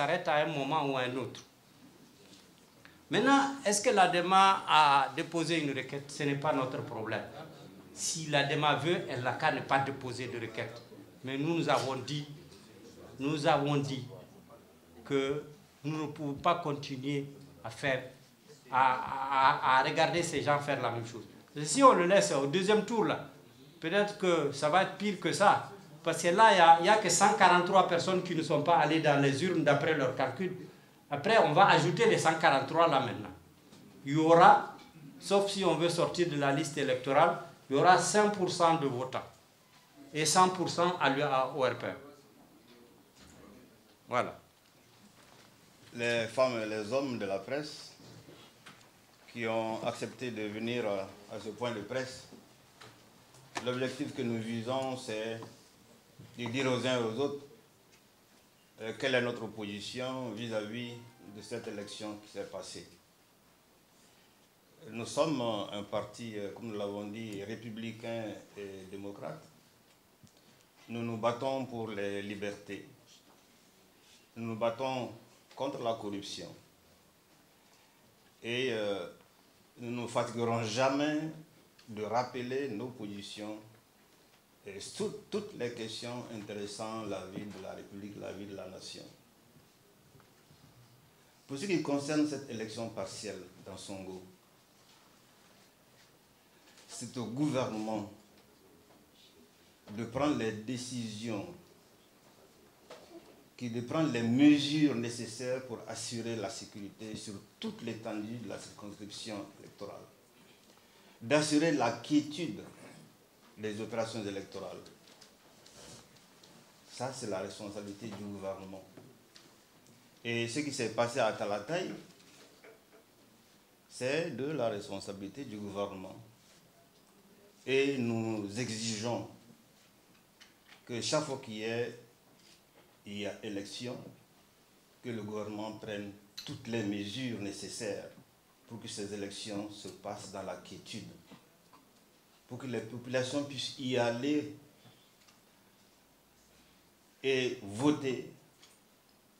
s'arrête à un moment ou à un autre. Maintenant, est-ce que l'ADEMA a déposé une requête? Ce n'est pas notre problème. Si l'ADEMA veut, elle n'a qu'à ne pas déposer de requête. Mais nous avons dit que nous ne pouvons pas continuer à regarder ces gens faire la même chose. Et si on le laisse au deuxième tour, là, peut-être que ça va être pire que ça. Parce que là, il n'y a que 143 personnes qui ne sont pas allées dans les urnes d'après leur calcul. Après, on va ajouter les 143 là maintenant. Il y aura, sauf si on veut sortir de la liste électorale, il y aura 5% de votants et 100% au RPR. Voilà. Les femmes et les hommes de la presse qui ont accepté de venir à ce point de presse, l'objectif que nous visons, c'est de dire aux uns et aux autres quelle est notre position vis-à-vis de cette élection qui s'est passée. Nous sommes un parti, comme nous l'avons dit, républicain et démocrate. Nous nous battons pour les libertés. Nous nous battons contre la corruption. Et nous ne nous fatiguerons jamais de rappeler nos positions et sur toutes les questions intéressant la vie de la République, la vie de la nation. Pour ce qui concerne cette élection partielle dans Songo, c'est au gouvernement de prendre les décisions, de prendre les mesures nécessaires pour assurer la sécurité sur toute l'étendue de la circonscription électorale, d'assurer la quiétude des opérations électorales. Ça, c'est la responsabilité du gouvernement. Et ce qui s'est passé à Talatay, c'est de la responsabilité du gouvernement. Et nous exigeons que chaque fois qu'il y a élection, que le gouvernement prenne toutes les mesures nécessaires pour que ces élections se passent dans la quiétude, pour que les populations puissent y aller et voter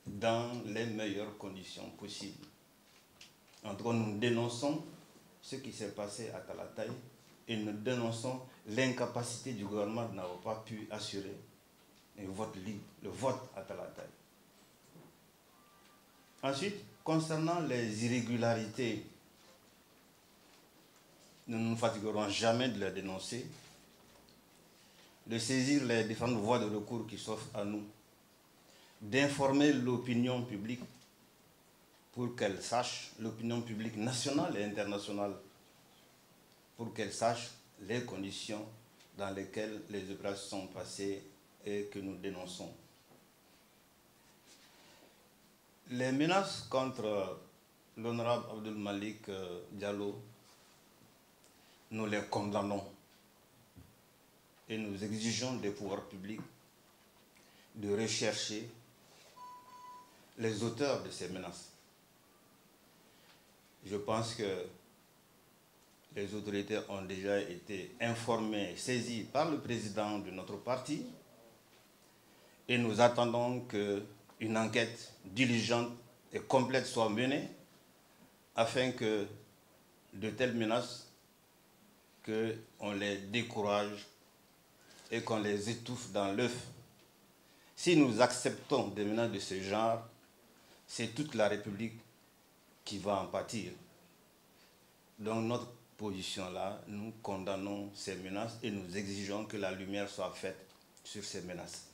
dans les meilleures conditions possibles. En tout cas, nous dénonçons ce qui s'est passé à Talatay et nous dénonçons l'incapacité du gouvernement de n'avoir pas pu assurer un vote libre, le vote à Talatay. Ensuite, concernant les irrégularités, nous ne nous fatiguerons jamais de les dénoncer, de saisir les différentes voies de recours qui s'offrent à nous, d'informer l'opinion publique pour qu'elle sache, l'opinion publique nationale et internationale, pour qu'elle sache les conditions dans lesquelles les opérations sont passées et que nous dénonçons. Les menaces contre l'honorable Abdul Malik Diallo, nous les condamnons et nous exigeons des pouvoirs publics de rechercher les auteurs de ces menaces. Je pense que les autorités ont déjà été informées, saisies par le président de notre parti et nous attendons qu'une enquête diligente et complète soit menée afin que de telles menaces, qu'on les décourage et qu'on les étouffe dans l'œuf. Si nous acceptons des menaces de ce genre, c'est toute la République qui va en pâtir. Donc notre position là, nous condamnons ces menaces et nous exigeons que la lumière soit faite sur ces menaces.